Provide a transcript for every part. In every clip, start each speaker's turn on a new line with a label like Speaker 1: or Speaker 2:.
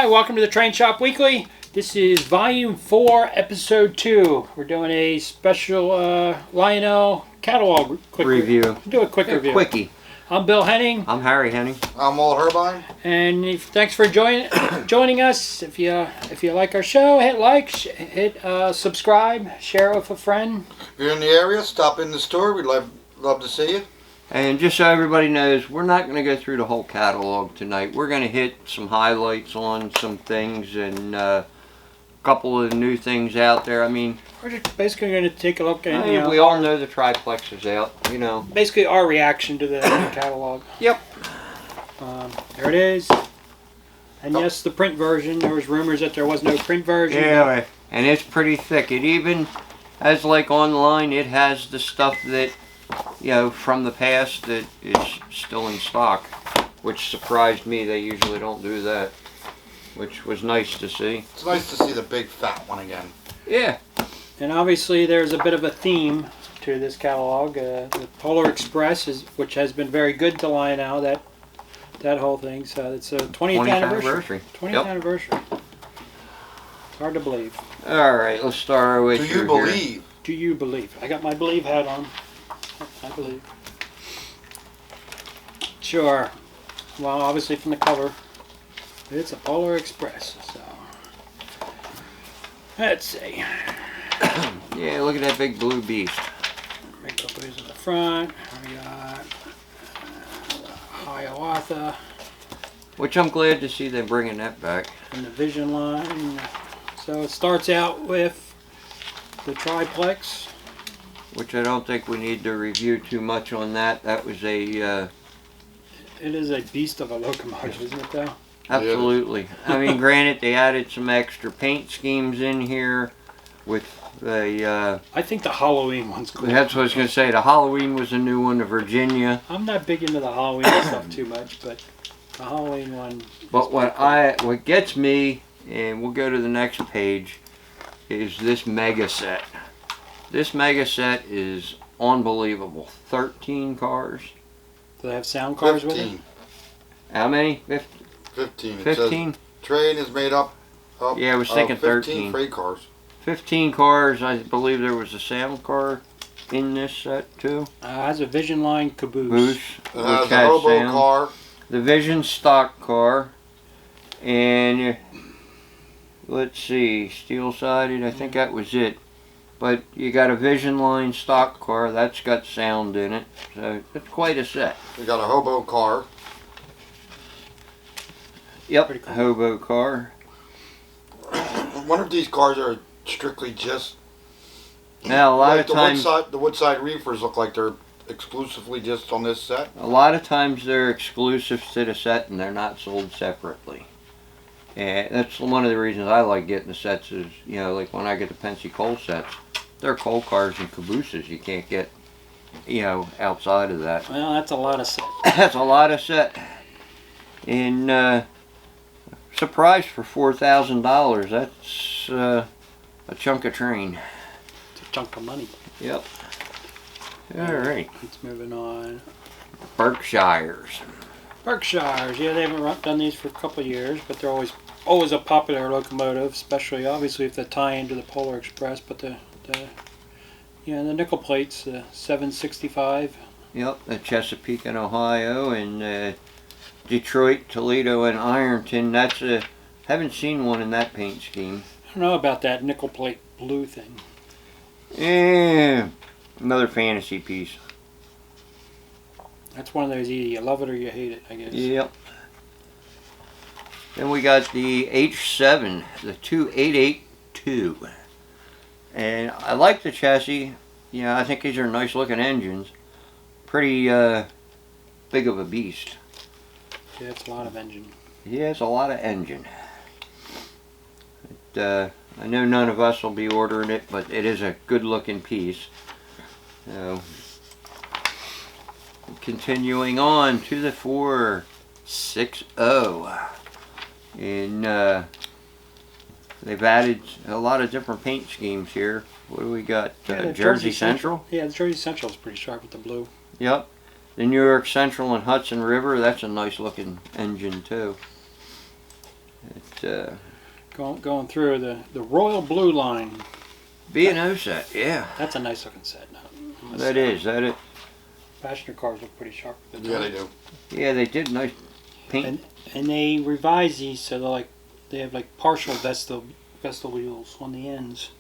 Speaker 1: welcome to the Train Shop Weekly. This is Volume 4, Episode 2. We're doing a special Lionel catalog quick
Speaker 2: review.
Speaker 1: Do a quick review.
Speaker 2: Quickie.
Speaker 1: I'm Bill Henning.
Speaker 2: I'm Harry Henning.
Speaker 3: I'm Walt Herbine.
Speaker 1: And thanks for joining us. If you like our show, hit like, hit subscribe, share with a friend.
Speaker 3: If you're in the area, stop in the store. We'd love to see you.
Speaker 2: And just so everybody knows, we're not going to go through the whole catalog tonight. We're going to hit some highlights on some things and a couple of new things out there. I mean,
Speaker 1: we're just basically going to take a look at,
Speaker 2: we all know the triplex is out,
Speaker 1: basically our reaction to the catalog.
Speaker 2: Yep.
Speaker 1: There it is. And yes, the print version. There was rumors that there was no print version.
Speaker 2: Yeah, and it's pretty thick. It even has, like, online, it has the stuff that, from the past that is still in stock, which surprised me. They usually don't do that, which was nice to see.
Speaker 3: It's nice to see the big fat one again.
Speaker 2: Yeah.
Speaker 1: And obviously there's a bit of a theme to this catalog. The Polar Express, which has been very good to Lionel, that whole thing. So it's a 20th anniversary. 20th anniversary. It's hard to believe.
Speaker 2: All right, let's start our way
Speaker 3: through
Speaker 2: here.
Speaker 3: Do you believe?
Speaker 1: Do you believe? I got my believe hat on. I believe. Sure. Well, obviously from the cover, it's a Polar Express. So let's see.
Speaker 2: Yeah, look at that big blue beast.
Speaker 1: Big blues in the front. We got Hiawatha.
Speaker 2: Which I'm glad to see they're bringing that back.
Speaker 1: And the Vision line. So it starts out with the triplex.
Speaker 2: Which I don't think we need to review too much on that. That was a...
Speaker 1: It is a beast of a locomotive, isn't it, though?
Speaker 2: Absolutely. I mean, granted, they added some extra paint schemes in here with the...
Speaker 1: I think the Halloween one's cool.
Speaker 2: That's what I was going to say. The Halloween was a new one, the Virginia.
Speaker 1: I'm not big into the Halloween stuff too much, but the Halloween one...
Speaker 2: But what gets me, and we'll go to the next page, is this mega set. This mega set is unbelievable. 13 cars.
Speaker 1: Do they have sound cars
Speaker 3: 15.
Speaker 1: with it?
Speaker 2: How many?
Speaker 3: 15.
Speaker 2: 15?
Speaker 3: Train is made up
Speaker 2: yeah, I was thinking
Speaker 3: 15 freight cars.
Speaker 2: 15 cars. I believe there was a sound car in this set too.
Speaker 1: It has a Vision line caboose.
Speaker 3: It has a hobo car.
Speaker 2: The Vision stock car. And let's see, steel sided. I think that was it. But you got a Vision line stock car. That's got sound in it. So it's quite a set.
Speaker 3: We got a hobo car.
Speaker 2: Yep, cool. Hobo car.
Speaker 3: I wonder if these cars are strictly just...
Speaker 2: Now, a lot of times...
Speaker 3: The Woodside Reefers look like they're exclusively just on this set.
Speaker 2: A lot of times they're exclusive to the set and they're not sold separately. And that's one of the reasons I like getting the sets is, like when I get the Pensy coal sets, they're coal cars and cabooses you can't get, outside of that.
Speaker 1: Well, that's a lot of set.
Speaker 2: That's a lot of set. And surprise for $4,000. That's a chunk of train.
Speaker 1: It's a chunk of money.
Speaker 2: Yep. All right.
Speaker 1: It's moving on.
Speaker 2: Berkshires.
Speaker 1: Berkshires, yeah, they haven't done these for a couple of years, but they're always a popular locomotive, especially obviously if they tie into the Polar Express. But the nickel plates, the 765.
Speaker 2: Yep, the Chesapeake and Ohio, and Detroit, Toledo, and Ironton. That's haven't seen one in that paint scheme.
Speaker 1: I don't know about that nickel plate blue thing.
Speaker 2: Yeah, another fantasy piece.
Speaker 1: That's one of those either you love it or you hate it, I guess.
Speaker 2: Yep. Then we got the H7, the 2882. And I like the chassis. I think these are nice looking engines. Pretty big of a beast.
Speaker 1: Yeah, it's a lot of engine.
Speaker 2: Yeah, it's a lot of engine. I know none of us will be ordering it, but it is a good looking piece. So, continuing on to the 460. And they've added a lot of different paint schemes here. What do we got? Jersey Central?
Speaker 1: Yeah, the Jersey Central is pretty sharp with the blue.
Speaker 2: Yep. The New York Central and Hudson River, that's a nice looking engine too. It's
Speaker 1: Going through the Royal Blue line.
Speaker 2: B&O set, yeah.
Speaker 1: That's a nice looking set.
Speaker 2: That is.
Speaker 1: Passenger cars look pretty sharp.
Speaker 3: Yeah, they do.
Speaker 2: Yeah, they did nice paint.
Speaker 1: And they revise these so they have like partial vestal wheels on the ends.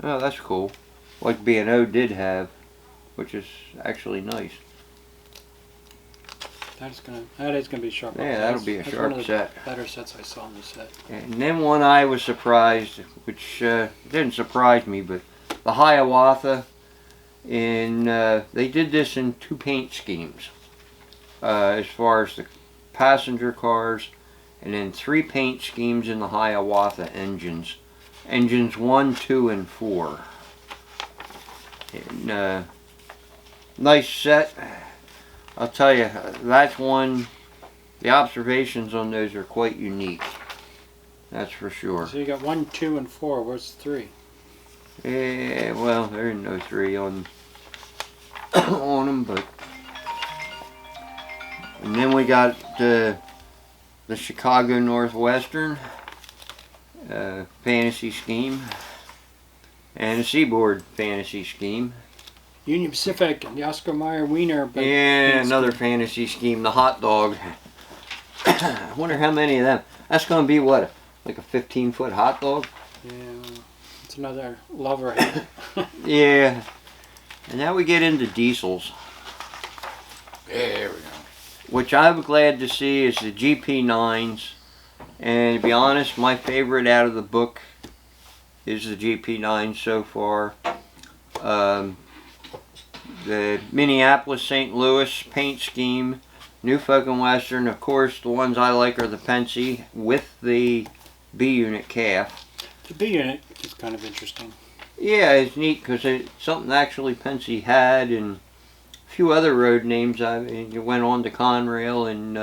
Speaker 2: Oh, that's cool. Like B&O did have, which is actually nice.
Speaker 1: That is gonna be sharp.
Speaker 2: Yeah, that'll be a
Speaker 1: that's
Speaker 2: sharp
Speaker 1: one of the
Speaker 2: set.
Speaker 1: Better sets I saw in the set.
Speaker 2: And then one I was surprised, which didn't surprise me, but the Hiawatha, they did this in 2 paint schemes. As far as the passenger cars, and then 3 paint schemes in the Hiawatha engines. Engines 1, 2, and 4. And, nice set. I'll tell you, that's one, the observations on those are quite unique. That's for sure.
Speaker 1: So you got 1, 2, and 4. Where's 3?
Speaker 2: Yeah, well, there ain't no 3 on them, but. And then we got the Chicago Northwestern fantasy scheme and a Seaboard fantasy scheme.
Speaker 1: Union Pacific and the Oscar Mayer Wiener.
Speaker 2: Yeah, another fantasy scheme, the hot dog. I wonder how many of them. That's going to be what, like a 15-foot hot dog?
Speaker 1: Yeah, it's another lover.
Speaker 2: Yeah. And now we get into diesels.
Speaker 3: Yeah, there we go.
Speaker 2: Which I'm glad to see is the GP9s. And to be honest, my favorite out of the book is the GP9 so far. The Minneapolis St. Louis paint scheme, Norfolk and Western. Of course, the ones I like are the Pennsy with the B unit calf.
Speaker 1: The B unit is kind of interesting.
Speaker 2: Yeah, it's neat because it's something actually Pennsy had, and a few other road names. It went on to Conrail, and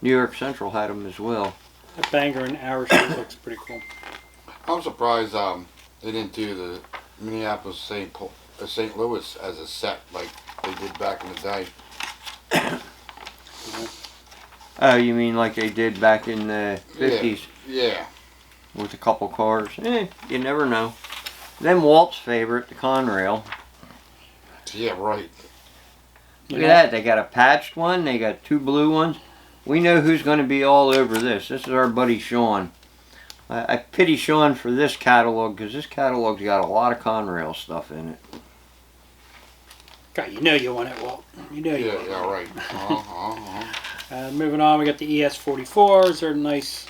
Speaker 2: New York Central had them as well.
Speaker 1: That Bangor and Irish looks pretty cool.
Speaker 3: I'm surprised they didn't do the Minneapolis St. Louis as a set like they did back in the day.
Speaker 2: Oh, you mean like they did back in the 50s?
Speaker 3: Yeah.
Speaker 2: With a couple cars. You never know. Then Walt's favorite, the Conrail.
Speaker 3: Yeah, right.
Speaker 2: Look at that. They got a patched one. They got 2 blue ones. We know who's going to be all over this. This is our buddy Sean. I pity Sean for this catalog because this catalog's got a lot of Conrail stuff in it.
Speaker 1: God, you know you want it, Walt. You know you want it.
Speaker 3: Yeah, right.
Speaker 1: Moving on, we got the ES44s. They're nice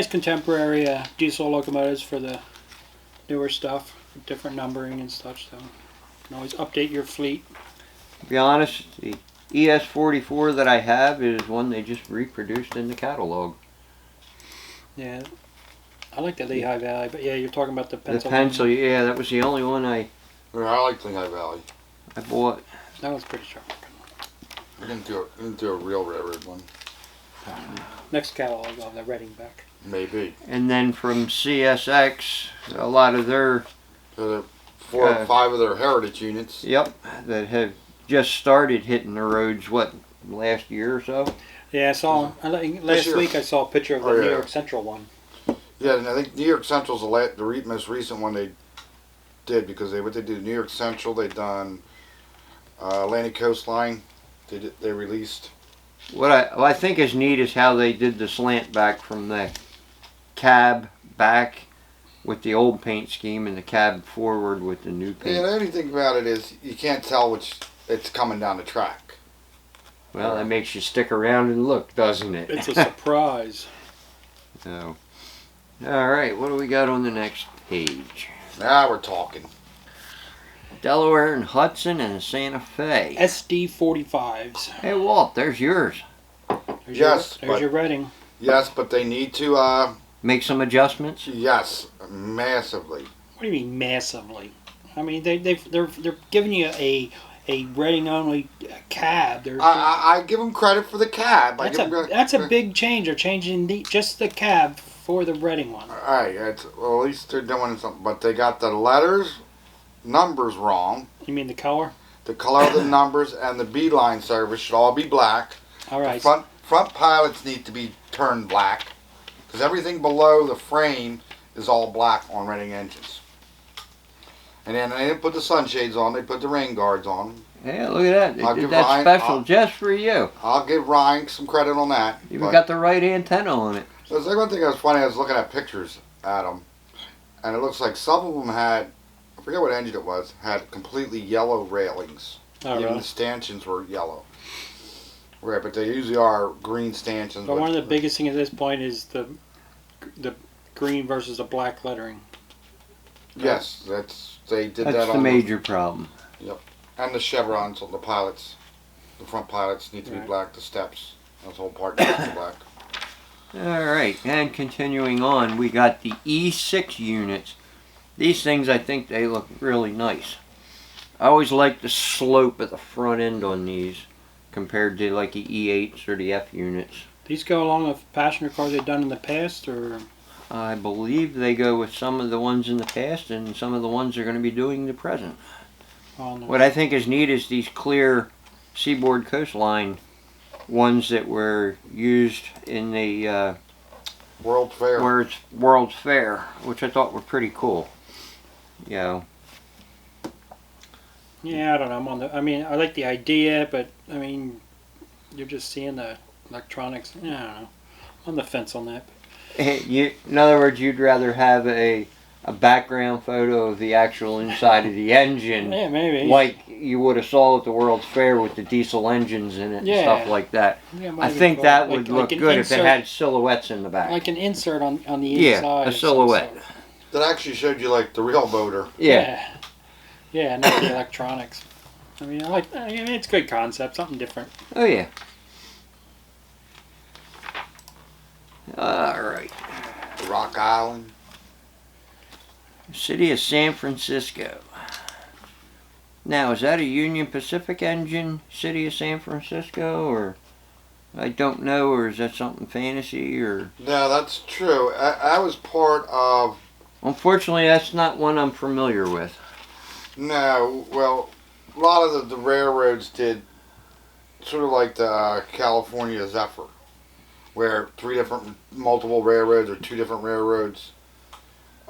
Speaker 1: contemporary diesel locomotives for the newer stuff, different numbering and such. So you can always update your fleet.
Speaker 2: To be honest, the ES44 that I have is one they just reproduced in the catalog.
Speaker 1: Yeah, I like the Lehigh Valley, but yeah, you're talking about the
Speaker 2: The
Speaker 1: Pennsylvania.
Speaker 2: pencil, yeah, that was the only one I
Speaker 3: like Lehigh Valley.
Speaker 2: bought.
Speaker 1: That one's pretty sharp.
Speaker 3: I didn't do a real railroad one.
Speaker 1: Next catalog, I'll have the Reading back.
Speaker 3: Maybe.
Speaker 2: And then from CSX, a lot of their...
Speaker 3: So 4 or 5 of their heritage units.
Speaker 2: Yep, that have just started hitting the roads, last year or so?
Speaker 1: Yeah, I saw, last week I saw a picture of the New York Central one.
Speaker 3: Yeah, and I think New York Central's the most recent one they did, because what they did, New York Central, they done Atlantic Coastline, they released.
Speaker 2: What I think is neat is how they did the slant back from the cab back with the old paint scheme and the cab forward with the new paint.
Speaker 3: Yeah, the only thing about it is you can't tell which it's coming down the track.
Speaker 2: Well, that makes you stick around and look, doesn't it?
Speaker 1: It's a surprise.
Speaker 2: So, all right, what do we got on the next page?
Speaker 3: Now we're talking.
Speaker 2: Delaware and Hudson and Santa Fe.
Speaker 1: SD45s.
Speaker 2: Hey, Walt, there's yours.
Speaker 1: There's your Reading.
Speaker 3: Yes, but they need to,
Speaker 2: Make some adjustments?
Speaker 3: yes, massively.
Speaker 1: What do you mean massively? I mean they're giving you a Reading only cab.
Speaker 3: I give them credit for the cab.
Speaker 1: That's a big change. They're changing just the cab for the Reading one.
Speaker 3: Alright, well, at least they're doing something. But they got the numbers wrong.
Speaker 1: You mean the color?
Speaker 3: The color of the numbers and the B-line service should all be black.
Speaker 1: All right.
Speaker 3: The front pilots need to be turned black. because everything below the frame is all black on Reading engines. And then they didn't put the sunshades on, they put the rain guards on.
Speaker 2: Yeah, look at that.
Speaker 3: I'll
Speaker 2: They did
Speaker 3: give
Speaker 2: that
Speaker 3: Ryan-
Speaker 2: special just for you.
Speaker 3: I'll give Ryan some credit on that.
Speaker 2: You even got the right antenna on it.
Speaker 3: So the one thing that was funny, I was looking at pictures at them, and it looks like some of them had, I forget what engine it was, had completely yellow railings.
Speaker 1: Oh,
Speaker 3: Even
Speaker 1: really?
Speaker 3: the stanchions were yellow. Right, but they usually are green stanchions.
Speaker 1: But one of the biggest things at this point is the green versus the black lettering.
Speaker 3: Yes, they did that
Speaker 2: That's
Speaker 3: on
Speaker 2: the major problem.
Speaker 3: and the chevrons on the pilots. The front pilots need to be
Speaker 1: Right.
Speaker 3: black. The steps, that whole part needs to be black.
Speaker 2: Alright, and continuing on, we got the E6 units. These things, I think they look really nice. I always like the slope at the front end on these compared to like the E8s or the F units.
Speaker 1: These go along with passenger cars they've done in the past, or
Speaker 2: I believe they go with some of the ones in the past and some of the ones they're going to be doing in the present.
Speaker 1: oh, no.
Speaker 2: What I think is neat is these clear seaboard coastline ones that were used in the
Speaker 3: World Fair.
Speaker 2: World's Fair, which I thought were pretty cool. You know,
Speaker 1: Yeah, I don't know. I'm on the. I mean, I like the idea, but I mean, you're just seeing the electronics. Yeah, I don't know. I'm on the fence on that.
Speaker 2: in other words, you'd rather have a background photo of the actual inside of the engine,
Speaker 1: Yeah, maybe.
Speaker 2: like you would have saw at the World's Fair with the diesel engines in it and
Speaker 1: Yeah.
Speaker 2: stuff like that.
Speaker 1: Yeah,
Speaker 2: I
Speaker 1: maybe
Speaker 2: think
Speaker 1: cool.
Speaker 2: that
Speaker 1: Like-
Speaker 2: would
Speaker 1: like
Speaker 2: look
Speaker 1: an
Speaker 2: good if it
Speaker 1: insert-
Speaker 2: had silhouettes in the back.
Speaker 1: like an insert on the
Speaker 2: Yeah,
Speaker 1: inside.
Speaker 2: a
Speaker 1: of some
Speaker 2: silhouette.
Speaker 1: sort.
Speaker 3: That actually showed you like the real motor.
Speaker 2: Yeah.
Speaker 1: Yeah, not the electronics. I mean, I mean, it's a good concept, something different.
Speaker 2: Oh yeah. All right.
Speaker 3: Rock Island.
Speaker 2: City of San Francisco. Now, is that a Union Pacific engine, City of San Francisco, or I don't know, or is that something fantasy, or?
Speaker 3: No, that's true. I was part of.
Speaker 2: Unfortunately, that's not one I'm familiar with.
Speaker 3: No, well, a lot of the railroads did sort of like the California Zephyr, where multiple railroads or two different railroads.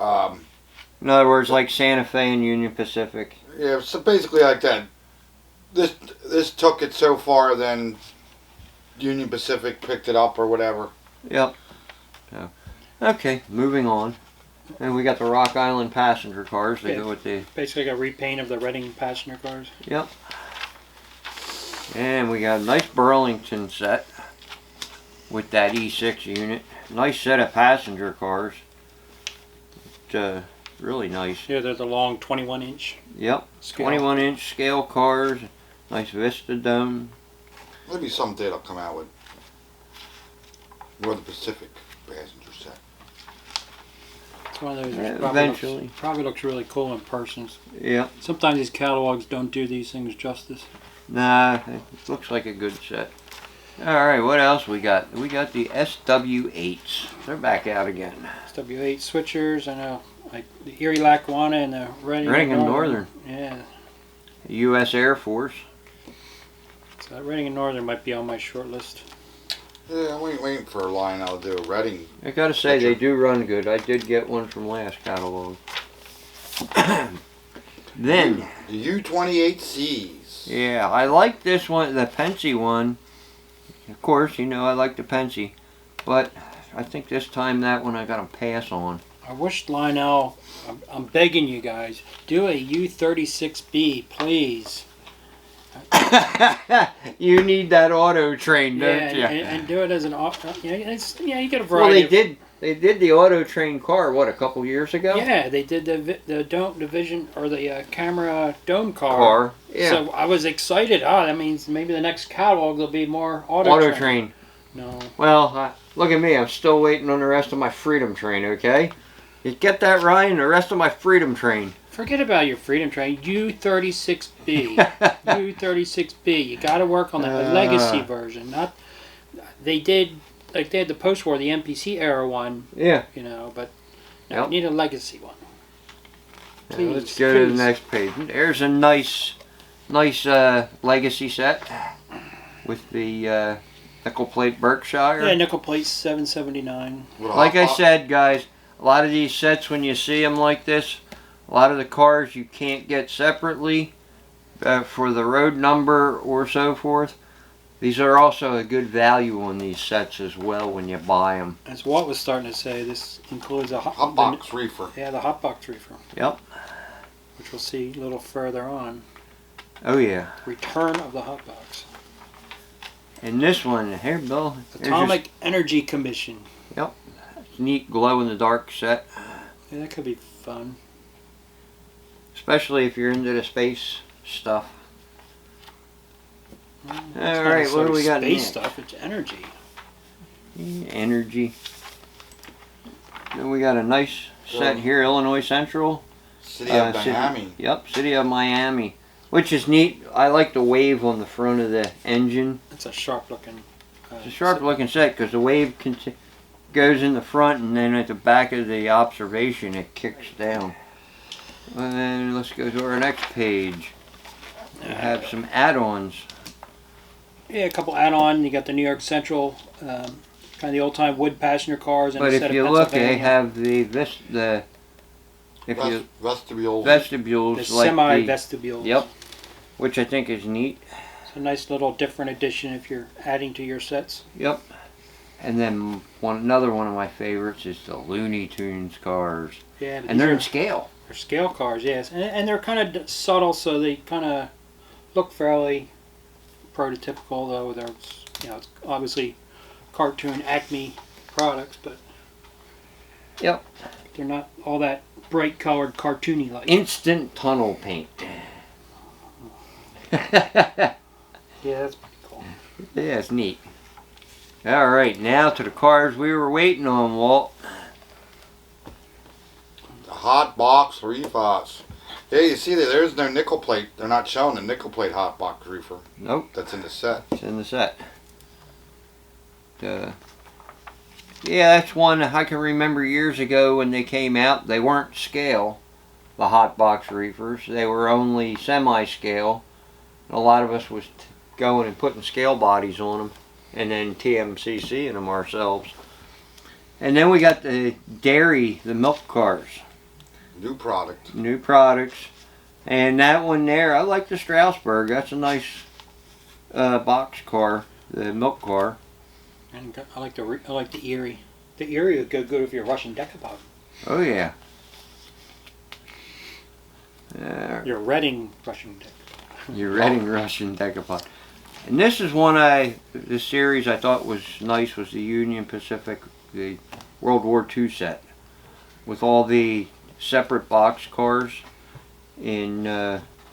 Speaker 2: In other words, like Santa Fe and Union Pacific.
Speaker 3: Yeah, so basically like that. This took it so far, then Union Pacific picked it up or whatever.
Speaker 2: Yep. So, okay, moving on. And we got the Rock Island passenger cars. They
Speaker 1: Yeah.
Speaker 2: go with the.
Speaker 1: Basically, like a repaint of the Reading passenger cars.
Speaker 2: Yep. And we got a nice Burlington set with that E6 unit. Nice set of passenger cars. Really nice.
Speaker 1: Yeah, they're the long 21-inch
Speaker 2: Yep.
Speaker 1: scale.
Speaker 2: 21-inch scale cars. Nice Vista dome.
Speaker 3: Maybe someday they'll come out with more of the Pacific passenger set.
Speaker 1: It's one of those.
Speaker 2: Yeah,
Speaker 1: that
Speaker 2: eventually.
Speaker 1: probably looks really cool in person.
Speaker 2: Yep.
Speaker 1: Sometimes these catalogs don't do these things justice.
Speaker 2: Nah, it looks like a good set. Alright, what else we got? We got the SW8s. They're back out again.
Speaker 1: SW8 switchers. I know, like the Erie Lackawanna and the Reading
Speaker 2: and Northern.
Speaker 1: Yeah,
Speaker 2: U.S. Air Force.
Speaker 1: so Reading and Northern might be on my short list.
Speaker 3: Yeah, I'm waiting for Lionel to do a Reading.
Speaker 2: I gotta say, they do run good. I did get one from last catalog. Then,
Speaker 3: The U-28Cs.
Speaker 2: yeah, I like this one, the Pensy one. Of course, you know I like the Pensy. But I think this time that one I gotta pass on.
Speaker 1: I wish Lionel, I'm begging you guys, do a U36B, please.
Speaker 2: You need that auto train, don't
Speaker 1: Yeah,
Speaker 2: you?
Speaker 1: and do it as an you get a
Speaker 2: Well,
Speaker 1: variety.
Speaker 2: they did the auto train car, what, a couple years ago?
Speaker 1: Yeah, they did the dome division or the camera dome car.
Speaker 2: Yeah.
Speaker 1: So I was excited. Oh, that means maybe the next catalog there'll be more
Speaker 2: auto train.
Speaker 1: No.
Speaker 2: Well, look at me. I'm still waiting on the rest of my Freedom Train, okay? You get that, Ryan? The rest of my Freedom Train.
Speaker 1: Forget about your Freedom Train. U36B. U36B. You got to work on the legacy version. Not they did like they had the post-war, the MPC era one.
Speaker 2: Yeah.
Speaker 1: You know, but no,
Speaker 2: Yep.
Speaker 1: we need a legacy one.
Speaker 2: Now,
Speaker 1: Please,
Speaker 2: let's go to the
Speaker 1: please.
Speaker 2: next page. There's a nice legacy set with the Nickel plate Berkshire.
Speaker 1: Yeah, nickel plate, $7.79.
Speaker 3: With a
Speaker 2: Like
Speaker 3: hot
Speaker 2: I
Speaker 3: box.
Speaker 2: said, guys, a lot of these sets, when you see them like this, a lot of the cars you can't get separately for the road number or so forth. These are also a good value on these sets as well when you buy them.
Speaker 1: As Walt was starting to say, this includes a
Speaker 3: Hot box reefer.
Speaker 1: Yeah, the hot box reefer.
Speaker 2: Yep.
Speaker 1: Which we'll see a little further on.
Speaker 2: Oh yeah.
Speaker 1: Return of the hot box.
Speaker 2: And this one, here, Bill.
Speaker 1: Atomic Energy Commission.
Speaker 2: Neat glow in the dark set.
Speaker 1: Yeah, that could be fun.
Speaker 2: Especially if you're into the space stuff.
Speaker 1: It's
Speaker 2: All
Speaker 1: not
Speaker 2: right, what
Speaker 1: necessarily
Speaker 2: do we got
Speaker 1: space
Speaker 2: next?
Speaker 1: stuff, it's energy.
Speaker 2: Energy. Then we got a nice set here, Illinois Central.
Speaker 3: City of
Speaker 2: City-
Speaker 3: Miami.
Speaker 2: Yep, City of Miami. Which is neat. I like the wave on the front of the engine.
Speaker 1: It's a sharp looking.
Speaker 2: It's a sharp looking set because the wave goes in the front and then at the back of the observation it kicks down. And then let's go to our next page. We have some add-ons.
Speaker 1: Yeah, a couple add-on. You got the New York Central, kind of the old-time wood passenger cars. And
Speaker 2: But
Speaker 1: a set
Speaker 2: if
Speaker 1: of
Speaker 2: you look, they
Speaker 1: Pennsylvania.
Speaker 2: have the
Speaker 3: Vestibules.
Speaker 2: vestibules
Speaker 1: The
Speaker 2: like
Speaker 1: semi-vestibules.
Speaker 2: Yep, which I think is neat.
Speaker 1: It's a nice little different addition if you're adding to your sets.
Speaker 2: Yep. And then another one of my favorites is the Looney Tunes cars,
Speaker 1: Yeah, but
Speaker 2: and they're in
Speaker 1: these
Speaker 2: scale.
Speaker 1: are scale cars, yes, and they're kind of subtle, so they kind of look fairly prototypical. Though they're, it's obviously cartoon Acme products, but
Speaker 2: Yep.
Speaker 1: they're not all that bright colored cartoony like.
Speaker 2: Instant tunnel paint.
Speaker 1: Yeah, that's pretty cool.
Speaker 2: Yeah, it's neat. All right, now to the cars we were waiting on, Walt.
Speaker 3: Hot box reefers. Yeah, you see that there's no nickel plate. They're not showing the nickel plate hot box reefer.
Speaker 2: Nope,
Speaker 3: That's in the set.
Speaker 2: it's in the set. Yeah, that's one I can remember years ago when they came out. They weren't scale, the hot box reefers. They were only semi-scale. A lot of us was going and putting scale bodies on them, and then TMCCing them ourselves. And then we got the dairy, the milk cars.
Speaker 3: New product.
Speaker 2: New products. And that one there, I like the Strasbourg. That's a nice box car, the milk car.
Speaker 1: And I like the Erie. The Erie would go good if you're Russian decapod.
Speaker 2: Oh yeah.
Speaker 1: You're Reading Russian decapod.
Speaker 2: Your Reading Russian decapod. And this is one the series I thought was nice was the Union Pacific, the World War II set. With all the separate box cars in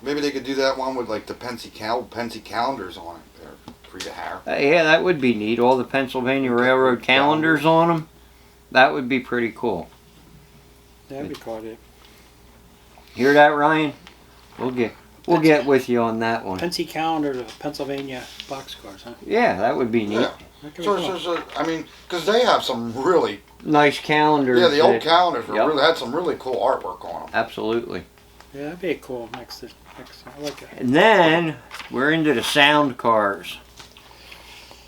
Speaker 3: Maybe they could do that one with like the Pensy calendars on it there for your hair.
Speaker 2: yeah, that would be neat. All the Pennsylvania Railroad calendars on them. That would be pretty cool.
Speaker 1: That'd be cool. Yeah.
Speaker 2: Hear that, Ryan? We'll get with you on that one.
Speaker 1: Pensy calendars of Pennsylvania boxcars, huh?
Speaker 2: Yeah, that would be neat.
Speaker 3: Yeah.
Speaker 1: That could be
Speaker 3: So,
Speaker 1: cool.
Speaker 3: I mean, because they have some really,
Speaker 2: Nice calendars.
Speaker 3: yeah, the old
Speaker 2: that-
Speaker 3: calendars were
Speaker 2: Yep.
Speaker 3: really had some really cool artwork on them.
Speaker 2: Absolutely.
Speaker 1: Yeah, that'd be cool next. I like that.
Speaker 2: And then we're into the sound cars.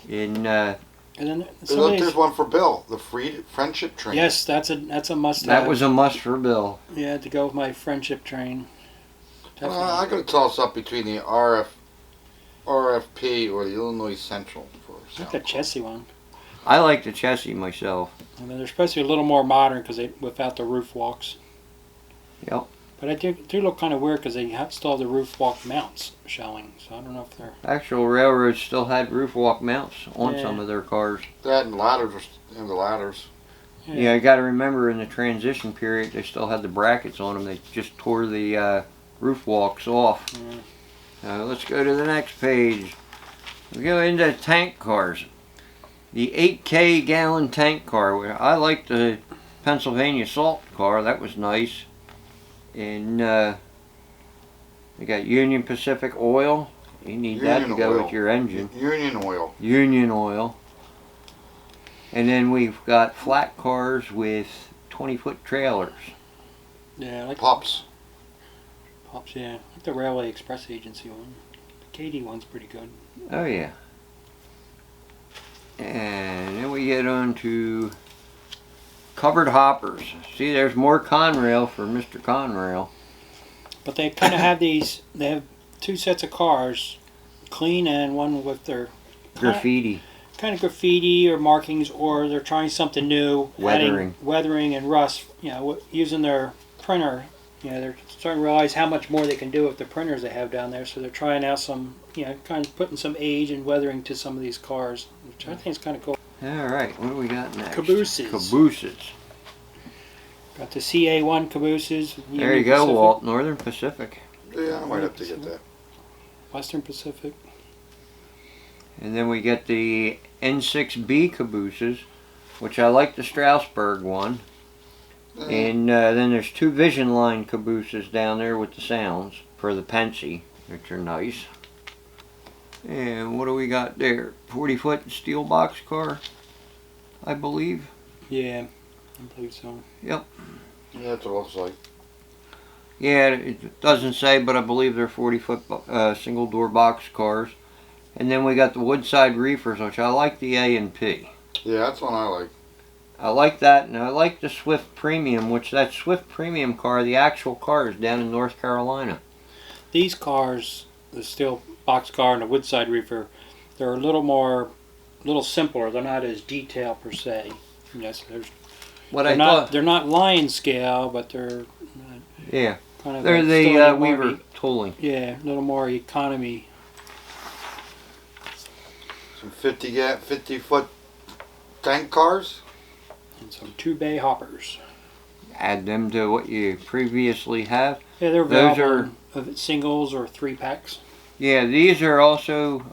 Speaker 2: In
Speaker 1: And then
Speaker 3: Look,
Speaker 1: somebody's,
Speaker 3: there's one for Bill, the friendship train.
Speaker 1: yes, that's a must.
Speaker 2: that was a must for Bill.
Speaker 1: Yeah, to go with my friendship train.
Speaker 3: I could toss up between the RFP or the Illinois Central for
Speaker 1: I
Speaker 3: sound.
Speaker 1: like the Chessie one.
Speaker 2: I like the chassis myself.
Speaker 1: I mean, they're supposed to be a little more modern because they without the roof walks.
Speaker 2: Yep.
Speaker 1: But I do look kind of weird because they still have the roof walk mounts showing. So I don't know if they're.
Speaker 2: Actual railroads still had roof walk mounts on
Speaker 1: Yeah.
Speaker 2: some of their cars.
Speaker 3: That and ladders, and the ladders.
Speaker 2: Yeah, you got to remember in the transition period they still had the brackets on them. They just tore the roof walks off. Let's go to the next page. We go into tank cars. The 8K gallon tank car. I like the Pennsylvania salt car. That was nice. And they got Union Pacific oil. You need that to
Speaker 3: Union
Speaker 2: go
Speaker 3: oil.
Speaker 2: with your engine.
Speaker 3: Union oil.
Speaker 2: Union oil. And then we've got flat cars with 20-foot trailers.
Speaker 1: Yeah, I like
Speaker 3: Pups.
Speaker 1: Pops. Yeah, I like the Railway Express Agency one. The KD one's pretty good.
Speaker 2: Oh yeah. And then we get on to covered hoppers. See, there's more Conrail for Mr. Conrail.
Speaker 1: But they kind of have these. They have two sets of cars, clean and one with their
Speaker 2: Graffiti.
Speaker 1: Kind of graffiti or markings, or they're trying something new, adding weathering and rust. You know, using their printer. You know, they're starting to realize how much more they can do with the printers they have down there. So they're trying out some, you know, kind of putting some age and weathering to some of these cars, which I think is kind of cool.
Speaker 2: All right, what do we got next?
Speaker 1: Cabooses.
Speaker 2: Cabooses.
Speaker 1: Got the CA1 cabooses.
Speaker 2: There you go,
Speaker 1: Pacific.
Speaker 2: Walt. Northern Pacific.
Speaker 3: Yeah, I might have to get that.
Speaker 1: Western Pacific.
Speaker 2: And then we get the N6B cabooses, which I like the Strasbourg one. And then there's two Vision Line cabooses down there with the sounds for the Pennsy, which are nice. And what do we got there? 40-foot steel box car, I believe.
Speaker 1: Yeah, I believe so.
Speaker 2: Yep.
Speaker 3: Yeah, that's what it looks like.
Speaker 2: Yeah, it doesn't say, but I believe they're 40-foot single door box cars. And then we got the Woodside Reefers, which I like the A and P.
Speaker 3: Yeah, that's one I like.
Speaker 2: I like that, and I like the Swift Premium, which that Swift Premium car, the actual car, is down in North Carolina.
Speaker 1: These cars, the steel box car and the Woodside Reefer, they're a little simpler. They're not as detailed per se. Yes, they're not Lion scale, but they're
Speaker 2: yeah,
Speaker 1: kind of
Speaker 2: they're the Weaver tooling.
Speaker 1: Yeah, a little more economy.
Speaker 3: Some 50-foot tank cars.
Speaker 1: And some 2-bay hoppers.
Speaker 2: Add them to what you previously have.
Speaker 1: Yeah, they're
Speaker 2: Those
Speaker 1: available of singles or 3-packs.
Speaker 2: Yeah, these are also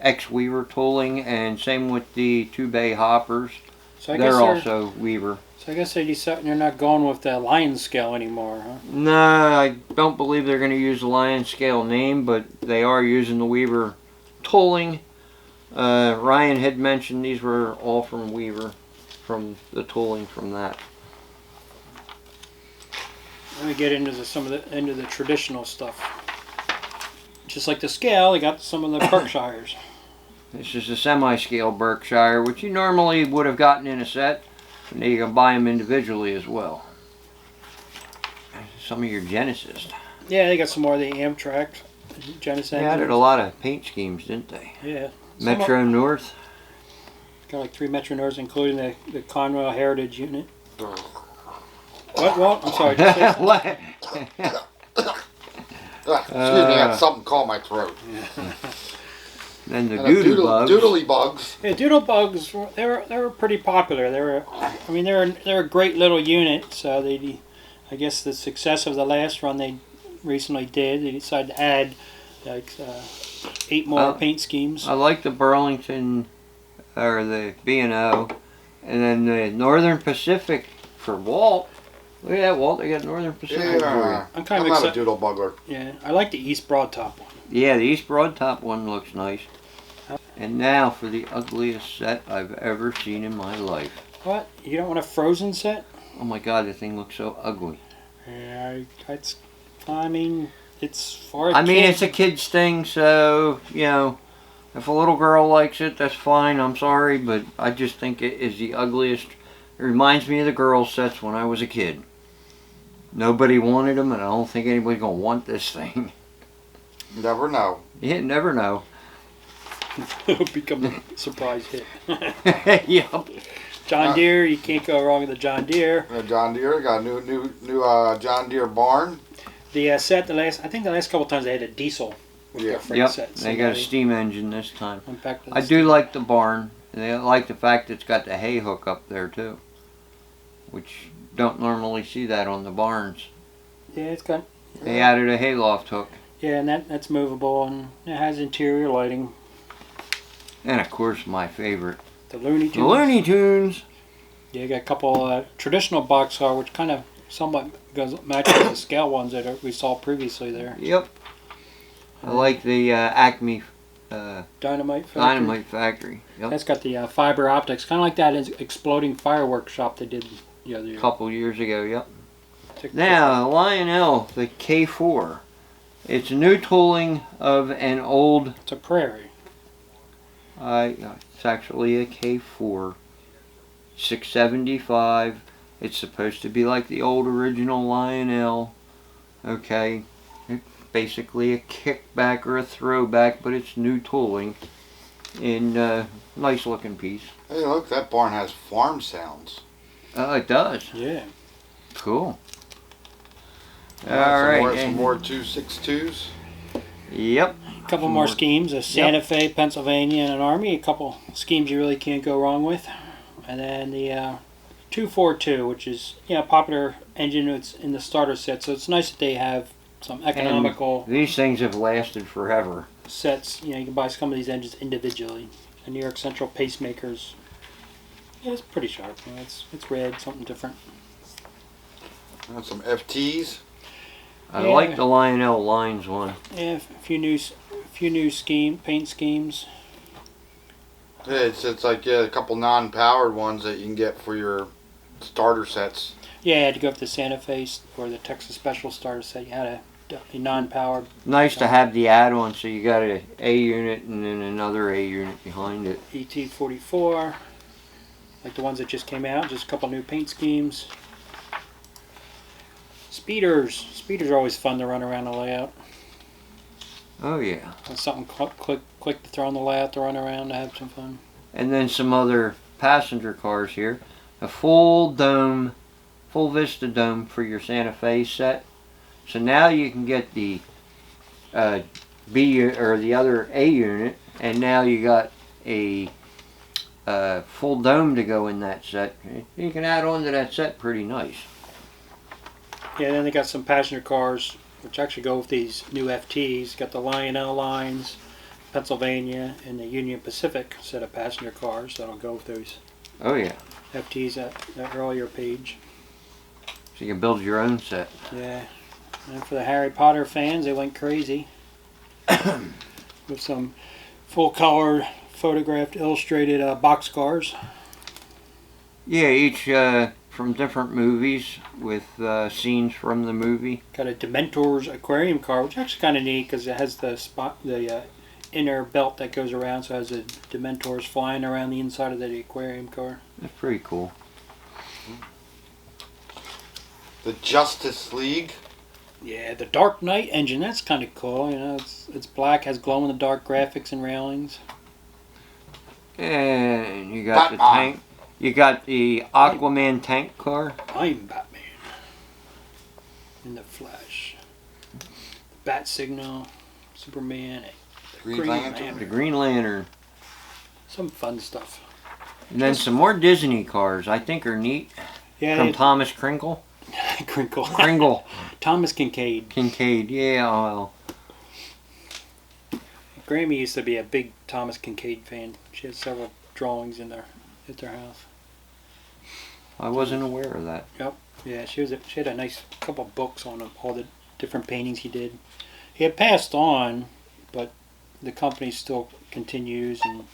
Speaker 2: ex-Weaver tooling, and same with the 2-bay hoppers.
Speaker 1: So
Speaker 2: they're also Weaver.
Speaker 1: So I guess they decided they're not going with the Lion scale anymore, huh?
Speaker 2: No, I don't believe they're going to use the Lion scale name, but they are using the Weaver tooling. Ryan had mentioned these were all from Weaver, from the tooling from that.
Speaker 1: Let me get into the traditional stuff. Just like the scale, they got some of the Berkshires.
Speaker 2: This is a semi-scale Berkshire, which you normally would have gotten in a set, and you can buy them individually as well. Some of your Genesis.
Speaker 1: Yeah, they got some more of the Amtrak Genesis.
Speaker 2: They added a lot of paint schemes, didn't they?
Speaker 1: Yeah.
Speaker 2: Metro North.
Speaker 1: Got like 3 Metro Norths, including the Conrail Heritage unit. What, Walt? I'm sorry. Just say
Speaker 2: What?
Speaker 3: Excuse me, I got something caught my throat.
Speaker 2: Then the
Speaker 3: And
Speaker 2: doodle bugs.
Speaker 3: Doodly bugs.
Speaker 1: Yeah, doodle bugs. They were pretty popular. They're a great little unit. So I guess the success of the last run they recently did, they decided to add like 8 more paint schemes.
Speaker 2: I like the Burlington, or the B&O, and then the Northern Pacific for Walt. Look at that, Walt. They got Northern Pacific for
Speaker 3: Yeah,
Speaker 1: I'm kind of
Speaker 3: not a
Speaker 1: excited.
Speaker 3: doodle bugler.
Speaker 1: Yeah, I like the East Broad Top one.
Speaker 2: you. Yeah, the East Broad Top one looks nice. And now for the ugliest set I've ever seen in my life.
Speaker 1: What? You don't want a Frozen set?
Speaker 2: Oh my God, the thing looks so ugly.
Speaker 1: Yeah, it's for
Speaker 2: it's a kid's thing, so, you know, if a little girl likes it, that's fine. I'm sorry, but I just think it is the ugliest. It reminds me of the girls' sets when I was a kid. Nobody wanted them, and I don't think anybody's going to want this thing.
Speaker 3: Never know.
Speaker 2: You never know.
Speaker 1: It'll become a surprise hit.
Speaker 2: Yep.
Speaker 1: John Deere, you can't go wrong with the John Deere.
Speaker 3: John Deere got a new John Deere barn.
Speaker 1: The set, I think the last couple times they had a diesel with their freight
Speaker 2: Yep.
Speaker 1: sets.
Speaker 2: They got a steam engine this time.
Speaker 1: In fact,
Speaker 2: I do like the barn, and I like the fact it's got the hay hook up there too, which don't normally see that on the barns.
Speaker 1: Yeah, it's got.
Speaker 2: They added a hayloft hook.
Speaker 1: Yeah, and that's movable, and it has interior lighting.
Speaker 2: And of course, my favorite,
Speaker 1: The Looney Tunes.
Speaker 2: the Looney Tunes.
Speaker 1: Yeah, you got a couple traditional boxcar, which kind of somewhat matches the scale ones that we saw previously there.
Speaker 2: Yep. I like the Acme
Speaker 1: Dynamite Factory.
Speaker 2: Dynamite Factory. Yep.
Speaker 1: That's got the fiber optics, kind of like that exploding fireworks shop they did the other year.
Speaker 2: A couple years ago. Yep. Now, Lionel, the K4. It's a new tooling of an old.
Speaker 1: It's a Prairie.
Speaker 2: It's actually a K4. 675. It's supposed to be like the old original Lionel. Okay. It's basically a kickback or a throwback, but it's new tooling. And nice looking piece.
Speaker 3: Hey, look, that barn has farm sounds.
Speaker 2: Oh, it does.
Speaker 1: Yeah.
Speaker 2: Cool.
Speaker 3: Some
Speaker 2: Alright.
Speaker 3: some more 262s.
Speaker 2: Yep.
Speaker 1: A couple more schemes, a Santa Fe, Pennsylvania, and an Army. A couple schemes you really can't go wrong with. And then the 242, which is a popular engine. It's in the starter set, so it's nice that they have some economical.
Speaker 2: And these things have lasted forever.
Speaker 1: Sets. You can buy some of these engines individually. The New York Central pacemakers. Yeah, it's pretty sharp. It's red, something different.
Speaker 3: And some FTs.
Speaker 2: I like the Lionel Lines one.
Speaker 1: Yeah, a few new paint schemes.
Speaker 3: Yeah, it's like a couple non-powered ones that you can get for your starter sets.
Speaker 1: Yeah, you had to go up to Santa Fe or the Texas Special starter set. You had a non-powered.
Speaker 2: Nice to have the add-on, so you got a A unit and then another A unit behind it.
Speaker 1: ET44, like the ones that just came out. Just a couple new paint schemes. Speeders are always fun to run around the layout.
Speaker 2: Oh yeah.
Speaker 1: That's something quick to throw on the layout to run around to have some fun.
Speaker 2: And then some other passenger cars here. A full Vista dome for your Santa Fe set. So now you can get the B or the other A unit, and now you got a full dome to go in that set. You can add on to that set pretty nice.
Speaker 1: Yeah, then they got some passenger cars, which actually go with these new FTs. Got the Lionel lines, Pennsylvania, and the Union Pacific set of passenger cars that'll go with those
Speaker 2: Oh yeah.
Speaker 1: FTs at that earlier page.
Speaker 2: So you can build your own set.
Speaker 1: Yeah. And for the Harry Potter fans, they went crazy with some full-color, photographed, illustrated boxcars.
Speaker 2: Yeah, each from different movies with scenes from the movie.
Speaker 1: Got a Dementor's aquarium car, which is actually kind of neat because it has the inner belt that goes around, so it has the Dementors flying around the inside of the aquarium car.
Speaker 2: That's pretty cool.
Speaker 3: The Justice League.
Speaker 1: Yeah, the Dark Knight engine, that's kind of cool. It's black, has glow-in-the-dark graphics and railings.
Speaker 2: And you got
Speaker 3: Batman.
Speaker 2: the tank. You got the Aquaman tank car.
Speaker 1: I'm Batman. In the Flash. Bat Signal, Superman,
Speaker 3: Green Lantern.
Speaker 2: The Green Lantern.
Speaker 1: Some fun stuff.
Speaker 2: And then some more Disney cars I think are neat.
Speaker 1: Yeah,
Speaker 2: From Thomas Crinkle.
Speaker 1: Crinkle.
Speaker 2: Kringle.
Speaker 1: Thomas Kincaid.
Speaker 2: Kincaid, yeah, well.
Speaker 1: Grammy used to be a big Thomas Kincaid fan. She had several drawings at their house.
Speaker 2: I wasn't aware of that.
Speaker 1: Yep. Yeah, she had a nice couple books on all the different paintings he did. He had passed on, but the company still continues and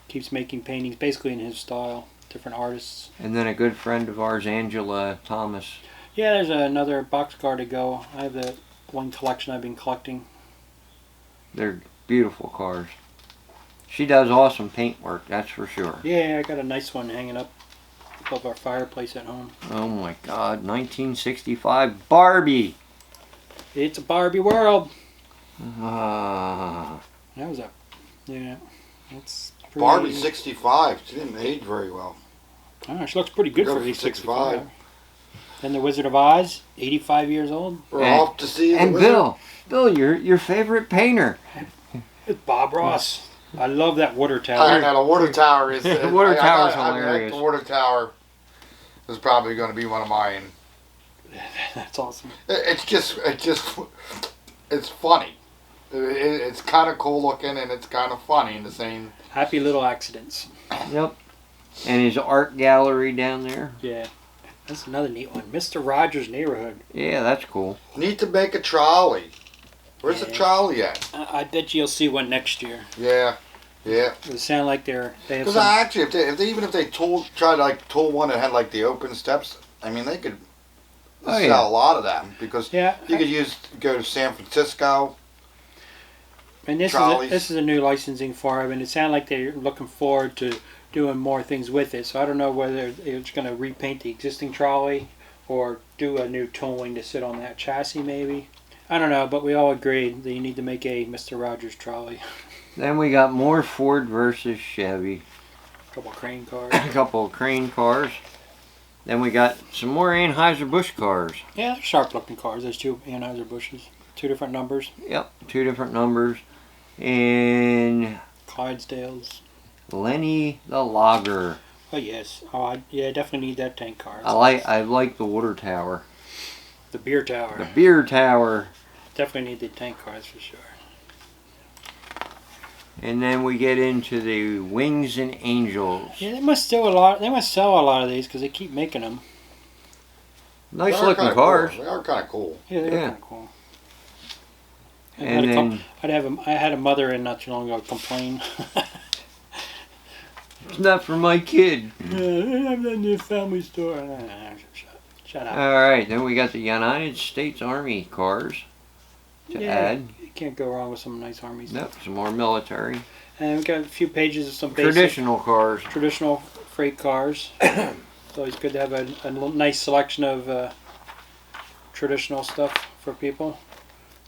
Speaker 1: keeps making paintings basically in his style. Different artists.
Speaker 2: And then a good friend of ours, Angela Thomas.
Speaker 1: Yeah, there's another boxcar to go. I have the one collection I've been collecting.
Speaker 2: They're beautiful cars. She does awesome paint work, that's for sure.
Speaker 1: Yeah, I got a nice one hanging up above our fireplace at home.
Speaker 2: Oh my God, 1965 Barbie.
Speaker 1: It's a Barbie world.
Speaker 2: Ah.
Speaker 1: That was that's pretty...
Speaker 3: Barbie 65. She didn't age very well.
Speaker 1: Oh, she looks pretty good
Speaker 3: Go
Speaker 1: for
Speaker 3: for
Speaker 1: 65.
Speaker 3: 65.
Speaker 1: Then the Wizard of Oz, 85 years old.
Speaker 3: We're off to see the
Speaker 2: And
Speaker 3: wizard.
Speaker 2: Bill, your favorite painter.
Speaker 1: It's Bob Ross. I love that water
Speaker 3: I
Speaker 1: tower.
Speaker 3: know the water tower is.
Speaker 2: The water tower's
Speaker 3: I
Speaker 2: hilarious.
Speaker 3: The water tower is probably going to be one of mine.
Speaker 1: That's awesome.
Speaker 3: It's funny. It's kind of cool looking and it's kind of funny in the same.
Speaker 1: Happy little accidents.
Speaker 2: Yep. And his art gallery down there.
Speaker 1: Yeah. That's another neat one. Mr. Rogers' Neighborhood.
Speaker 2: Yeah, that's cool.
Speaker 3: Need to make a trolley. Where's the
Speaker 1: Yeah.
Speaker 3: trolley at?
Speaker 1: I bet you'll see one next year.
Speaker 3: Yeah.
Speaker 1: It sound like they have
Speaker 3: Because
Speaker 1: some...
Speaker 3: actually, if they tried to tool one that had like the open steps, I mean they could
Speaker 2: Oh,
Speaker 3: sell
Speaker 2: yeah.
Speaker 3: a lot of them because
Speaker 1: Yeah.
Speaker 3: you could go to San Francisco.
Speaker 1: And this is a new licensing for them, and it sounded like they're looking forward to doing more things with it. So I don't know whether they're just going to repaint the existing trolley or do a new tooling to sit on that chassis maybe. I don't know, but we all agreed that you need to make a Mr. Rogers trolley.
Speaker 2: Then we got more Ford versus Chevy.
Speaker 1: A couple crane cars.
Speaker 2: A couple of crane cars. Then we got some more Anheuser-Busch cars.
Speaker 1: Yeah, they're sharp-looking cars. There's two Anheuser-Busch's. Two different numbers.
Speaker 2: Yep, two different numbers. And
Speaker 1: Clydesdales.
Speaker 2: Lenny the Lager.
Speaker 1: Oh yes. Oh, I definitely need that tank car.
Speaker 2: I like the water tower.
Speaker 1: The beer tower.
Speaker 2: The beer tower.
Speaker 1: Definitely need the tank cars for sure.
Speaker 2: And then we get into the Wings and Angels.
Speaker 1: Yeah, they must sell a lot of these because they keep making them.
Speaker 2: Nice looking cars.
Speaker 3: Cool. They are kind of cool.
Speaker 1: Yeah, they're kind of cool.
Speaker 2: And then
Speaker 1: I had a mother in not too long ago complain.
Speaker 2: It's not for my kid.
Speaker 1: I'm not in the family store. Shut up.
Speaker 2: Alright, then we got the United States Army cars to add.
Speaker 1: You can't go wrong with some nice Army stuff.
Speaker 2: Nope, some more military.
Speaker 1: And we've got a few pages of some basic
Speaker 2: Traditional cars.
Speaker 1: traditional freight cars. It's always good to have a nice selection of traditional stuff for people.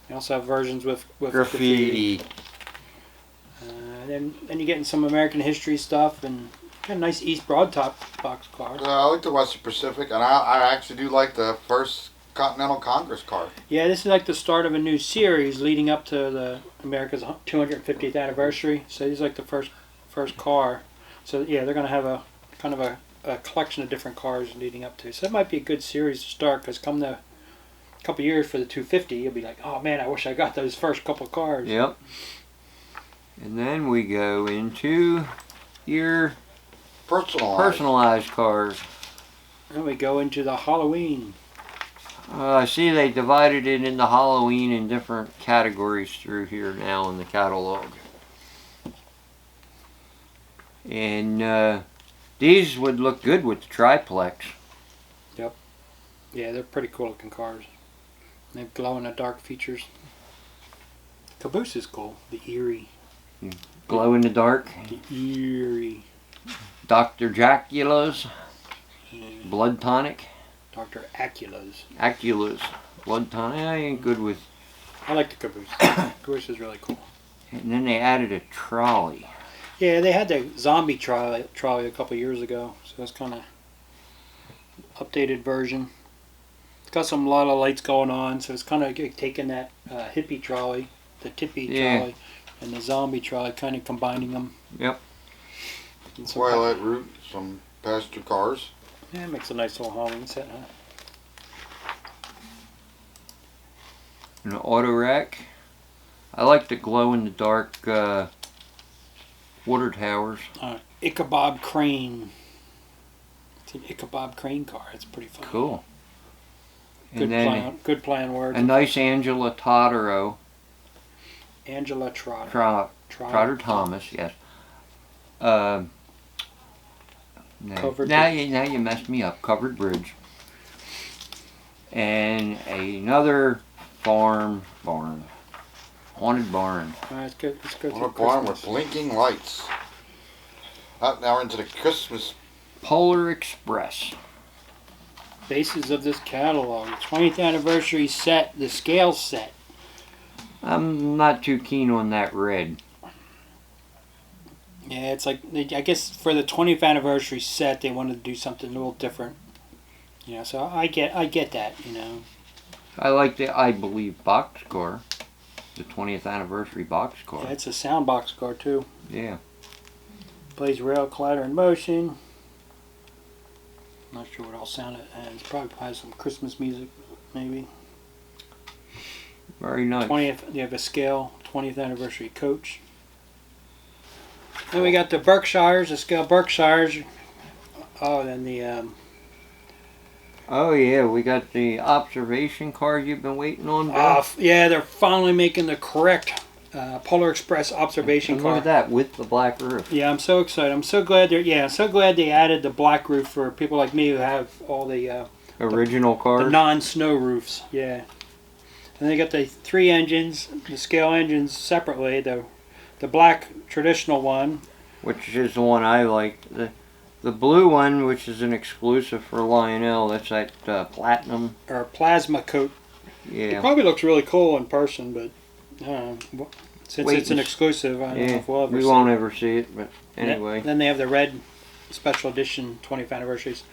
Speaker 1: You also have versions with
Speaker 2: Graffiti.
Speaker 1: Then you're getting some American history stuff and got a nice East Broadtop box car.
Speaker 3: I like the Western Pacific, and I actually do like the first Continental Congress car.
Speaker 1: Yeah, this is like the start of a new series leading up to the America's 250th anniversary. So this is like the first car. So yeah, they're going to have a kind of a collection of different cars leading up to. So that might be a good series to start because come the couple years for the 250, you'll be like, oh man, I wish I got those first couple cars.
Speaker 2: Yep. And then we go into your personalized cars.
Speaker 1: And we go into the Halloween.
Speaker 2: I see they divided it into Halloween in different categories through here now in the catalog. And these would look good with the triplex.
Speaker 1: Yep. Yeah, they're pretty cool looking cars. They have glow in the dark features. Caboose is cool. The Eerie.
Speaker 2: Glow in the dark.
Speaker 1: The Eerie.
Speaker 2: Dr. Jaculas. Blood tonic.
Speaker 1: Dr. Acula's.
Speaker 2: Acula's. Blood tonic. I ain't good with.
Speaker 1: I like the Caboose. Caboose is really cool.
Speaker 2: And then they added a trolley.
Speaker 1: Yeah, they had the zombie trolley a couple years ago, so it's kind of updated version. It's got a lot of lights going on, so it's kind of taking that hippie trolley, the tippy trolley, and the zombie trolley, kind of combining them.
Speaker 2: Yep.
Speaker 3: Twilight Route, some passenger cars.
Speaker 1: Yeah, it makes a nice little Halloween set, huh?
Speaker 2: An auto rack. I like the glow in the dark water towers.
Speaker 1: Ichabod Crane. It's an Ichabod Crane car. It's pretty fun.
Speaker 2: Cool.
Speaker 1: Good plan word.
Speaker 2: A nice Angela Totaro.
Speaker 1: Angela Trotter.
Speaker 2: Trotter Thomas, yes. Now you messed me up. Covered bridge. And another barn. Haunted barn.
Speaker 1: Let's go
Speaker 3: Haunted barn with blinking lights. Now we're into the Christmas.
Speaker 2: Polar Express.
Speaker 1: Bases of this catalog. 20th anniversary set. The scale set.
Speaker 2: I'm not too keen on that red.
Speaker 1: Yeah, it's like, I guess for the 20th anniversary set, they wanted to do something a little different. You know, so I get that, you know.
Speaker 2: I like the I Believe box car. The 20th anniversary box car.
Speaker 1: Yeah, it's a sound box car, too.
Speaker 2: Yeah.
Speaker 1: Plays rail collider in motion. Not sure what all sound it has. Probably has some Christmas music, maybe.
Speaker 2: Very nice.
Speaker 1: 20th, you have a scale 20th anniversary coach. Then we got the Berkshires, the scale Berkshires. Oh, then the
Speaker 2: oh yeah, we got the observation car you've been waiting on, Bill?
Speaker 1: Yeah, they're finally making the correct Polar Express observation car.
Speaker 2: Look at that with the black roof.
Speaker 1: Yeah, I'm so excited. I'm so glad they added the black roof for people like me who have all the
Speaker 2: original cars.
Speaker 1: The non-snow roofs. Yeah. And they got the 3 engines, the scale engines separately. The black traditional one,
Speaker 2: which is the one I like. The blue one, which is an exclusive for Lionel, that's that platinum.
Speaker 1: or plasma coat. It
Speaker 2: Yeah.
Speaker 1: probably looks really cool in person, but since
Speaker 2: Wait
Speaker 1: it's an
Speaker 2: and
Speaker 1: exclusive, I don't know
Speaker 2: Yeah,
Speaker 1: if we'll ever
Speaker 2: we
Speaker 1: see
Speaker 2: won't
Speaker 1: it.
Speaker 2: ever see it, but anyway.
Speaker 1: Then they have the red special edition 20th anniversaries.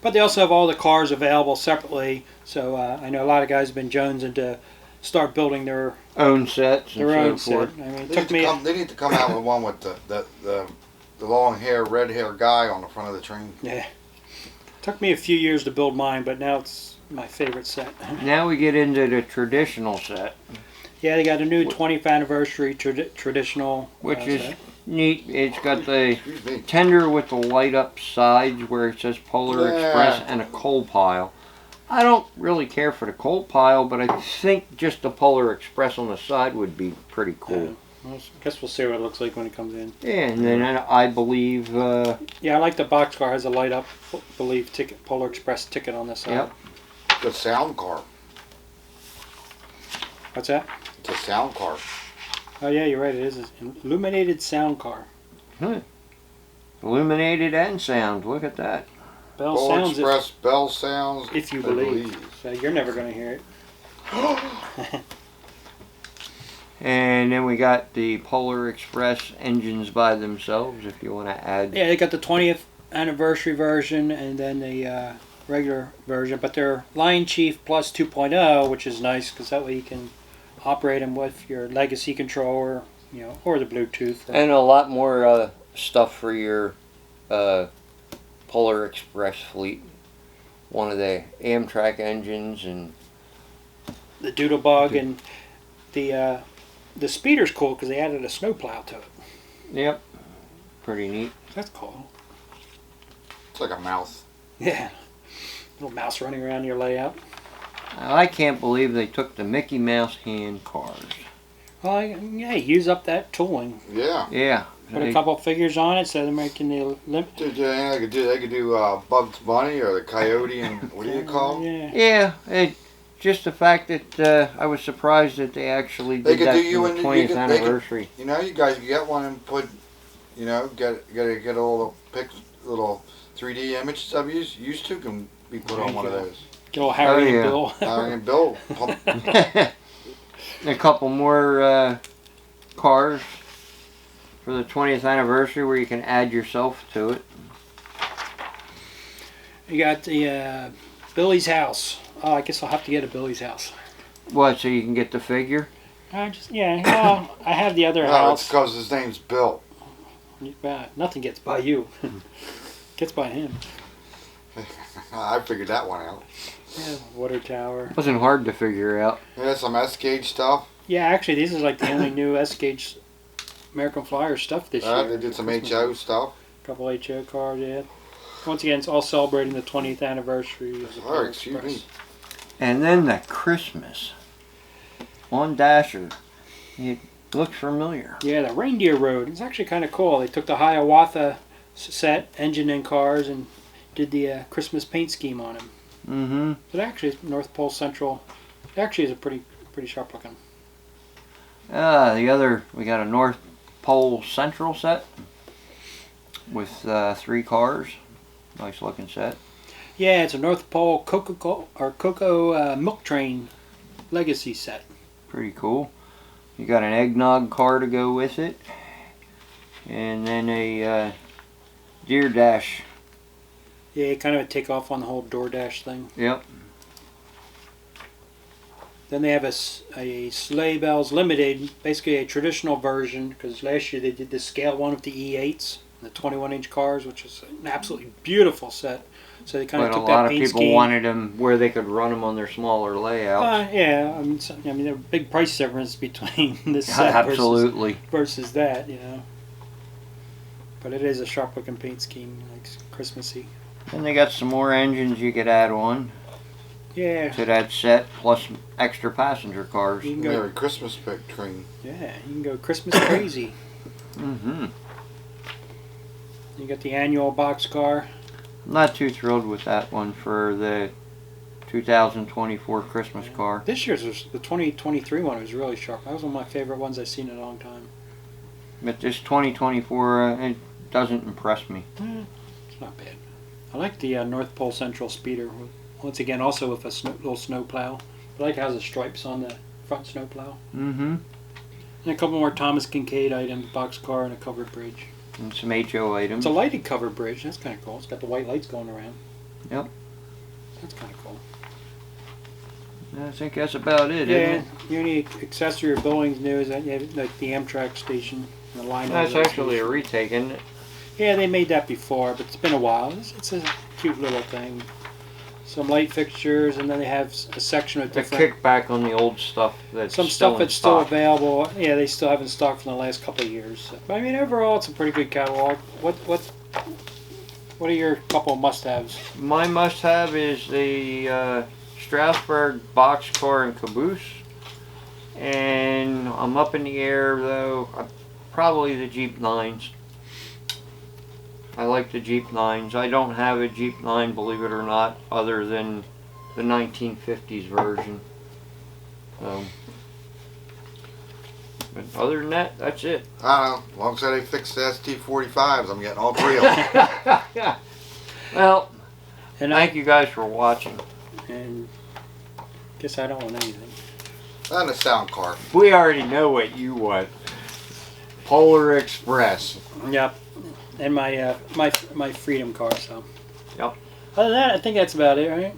Speaker 1: But they also have all the cars available separately. So I know a lot of guys have been jonesing to start building their
Speaker 2: Own sets and
Speaker 1: own
Speaker 2: so forth.
Speaker 1: set. I mean, it
Speaker 3: They
Speaker 1: took
Speaker 3: need,
Speaker 1: me.
Speaker 3: they need to come out with one with the long hair, red hair guy on the front of the train.
Speaker 1: Yeah. Took me a few years to build mine, but now it's my favorite set.
Speaker 2: Now we get into the traditional set,
Speaker 1: Yeah, they got a new 20th anniversary traditional,
Speaker 2: which is
Speaker 1: set.
Speaker 2: neat. It's got the
Speaker 3: Excuse me.
Speaker 2: tender with the light up sides where it says Polar
Speaker 3: Yeah.
Speaker 2: Express and a coal pile. I don't really care for the coal pile, but I think just the Polar Express on the side would be pretty cool.
Speaker 1: Well, I guess we'll see what it looks like when it comes in.
Speaker 2: Yeah, and then I believe,
Speaker 1: Yeah, I like the boxcar has a light up, believe ticket, Polar Express ticket on the side.
Speaker 2: Yep.
Speaker 3: The sound car.
Speaker 1: What's that?
Speaker 3: It's a sound car.
Speaker 1: Oh yeah, you're right. It is an illuminated sound car.
Speaker 2: illuminated and sound. Look at that.
Speaker 1: Bell
Speaker 3: Vol
Speaker 1: sounds
Speaker 3: Express bell sounds.
Speaker 1: if you
Speaker 3: I
Speaker 1: believe. So you're never going to hear it.
Speaker 2: And then we got the Polar Express engines by themselves, if you want to add.
Speaker 1: Yeah, they got the 20th anniversary version and then the regular version, but they're Lion Chief Plus 2.0, which is nice because that way you can operate them with your legacy controller, or the Bluetooth.
Speaker 2: And a lot more stuff for your Polar Express fleet. One of the Amtrak engines and
Speaker 1: the Doodlebug and the speeder's cool because they added a snowplow to it.
Speaker 2: yep, pretty neat.
Speaker 1: That's cool.
Speaker 3: It's like a mouse.
Speaker 1: Yeah, little mouse running around your layout.
Speaker 2: I can't believe they took the Mickey Mouse hand cars.
Speaker 1: Well, yeah, use up that tooling.
Speaker 3: Yeah.
Speaker 2: Yeah.
Speaker 1: Put a couple figures on it, so they're making the limit.
Speaker 3: They could do Bugs Bunny or the Coyote and what do you call them?
Speaker 1: Yeah.
Speaker 2: Yeah, just the fact that I was surprised that they actually
Speaker 3: They
Speaker 2: did
Speaker 3: could
Speaker 2: that
Speaker 3: do
Speaker 2: for
Speaker 3: you
Speaker 2: the
Speaker 3: and
Speaker 2: 20th anniversary.
Speaker 3: You know, you guys could get one and put, get a little 3D image stuff used to can be put on one of those.
Speaker 1: Get old Harry
Speaker 2: yeah.
Speaker 1: and Bill.
Speaker 3: Harry and Bill.
Speaker 2: A couple more cars for the 20th anniversary where you can add yourself to it.
Speaker 1: You got the Billy's House. Oh, I guess I'll have to get a Billy's House.
Speaker 2: What, so you can get the figure?
Speaker 1: I have the other
Speaker 3: No, it's
Speaker 1: house.
Speaker 3: because his name's Bill.
Speaker 1: Nothing gets by you. Gets by him.
Speaker 3: I figured that one out.
Speaker 1: Yeah, water tower.
Speaker 2: It wasn't hard to figure out.
Speaker 3: Yeah, some S-Gauge stuff.
Speaker 1: Yeah, actually, these are like the only new S-Gauge American Flyer stuff this year.
Speaker 3: They did some HO stuff.
Speaker 1: A couple HO cars, yeah. Once again, it's all celebrating the 20th anniversary of the Polar
Speaker 3: Excuse
Speaker 1: Express.
Speaker 3: me.
Speaker 2: And then the Christmas on Dasher. It looks familiar.
Speaker 1: Yeah, the Reindeer Road. It's actually kind of cool. They took the Hiawatha set, engine and cars, and did the Christmas paint scheme on them.
Speaker 2: Mm-hmm.
Speaker 1: But actually, it's North Pole Central. It actually is a pretty sharp looking.
Speaker 2: We got a North Pole Central set with 3 cars. Nice looking set.
Speaker 1: Yeah, it's a North Pole Cocoa Milk Train Legacy set.
Speaker 2: Pretty cool. You got an eggnog car to go with it. And then a Deer Dash.
Speaker 1: Yeah, kind of a takeoff on the whole DoorDash thing.
Speaker 2: Yep.
Speaker 1: Then they have a Sleigh Bells Limited, basically a traditional version, because last year they did the scale one with the E8s, the 21-inch cars, which is an absolutely beautiful set. So they kind of
Speaker 2: But a
Speaker 1: took
Speaker 2: lot
Speaker 1: that
Speaker 2: of
Speaker 1: paint
Speaker 2: people
Speaker 1: scheme.
Speaker 2: wanted them where they could run them on their smaller layouts.
Speaker 1: Yeah, I mean, there's a big price difference between this set
Speaker 2: Absolutely.
Speaker 1: versus that, But it is a sharp-looking paint scheme, like Christmassy.
Speaker 2: And they got some more engines you could add on
Speaker 1: Yeah.
Speaker 2: to that set, plus extra passenger cars.
Speaker 1: You can go,
Speaker 3: Merry Christmas train.
Speaker 1: yeah, you can go Christmas crazy.
Speaker 2: Mm-hmm.
Speaker 1: You got the annual boxcar.
Speaker 2: Not too thrilled with that one for the 2024 Christmas car.
Speaker 1: This year's was the 2023 one was really sharp. That was one of my favorite ones I've seen in a long time.
Speaker 2: But this 2024, it doesn't impress me.
Speaker 1: It's not bad. I like the North Pole Central Speeder. Once again, also with a little snow plow. I like how it has the stripes on the front snow plow.
Speaker 2: Mm-hmm.
Speaker 1: And a couple more Thomas Kincaid items, boxcar and a covered bridge.
Speaker 2: And some HO items.
Speaker 1: It's a lighted covered bridge. That's kind of cool. It's got the white lights going around.
Speaker 2: Yep.
Speaker 1: That's kind of cool.
Speaker 2: I think that's about it,
Speaker 1: Yeah,
Speaker 2: isn't it?
Speaker 1: the only accessory or buildings new is that you have like the Amtrak station and the Lionel.
Speaker 2: That's actually a retake, isn't it?
Speaker 1: Yeah, they made that before, but it's been a while. It's a cute little thing. Some light fixtures, and then they have a section of
Speaker 2: The
Speaker 1: different.
Speaker 2: kickback on the old stuff that's
Speaker 1: Some
Speaker 2: still
Speaker 1: stuff
Speaker 2: in
Speaker 1: that's still
Speaker 2: stock.
Speaker 1: available. Yeah, they still have in stock from the last couple of years. So, but I mean, overall, it's a pretty good catalog. What are your couple of must-haves?
Speaker 2: My must-have is the Strasbourg boxcar and caboose, and I'm up in the air though. Probably the Jeep 9s. I like the Jeep 9s. I don't have a Jeep 9, believe it or not, other than the 1950s version. But other than that, that's it.
Speaker 3: I don't know. As long as they fix the ST45s, I'm getting all three of them.
Speaker 2: Well,
Speaker 1: And
Speaker 2: thank you guys for watching.
Speaker 1: And guess I don't want anything.
Speaker 3: And a sound card.
Speaker 2: We already know what you want. Polar Express.
Speaker 1: Yep. And my my Freedom car. So.
Speaker 2: Yep.
Speaker 1: Other than that, I think that's about it, right?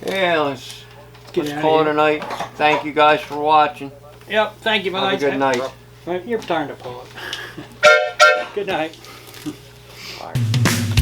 Speaker 2: Yeah, let's
Speaker 1: Get out of
Speaker 2: call it
Speaker 1: here.
Speaker 2: a night. Thank you guys for watching.
Speaker 1: Yep. Thank you.
Speaker 2: Have a good night.
Speaker 1: Your turn to pull it. Good night.
Speaker 2: Bye.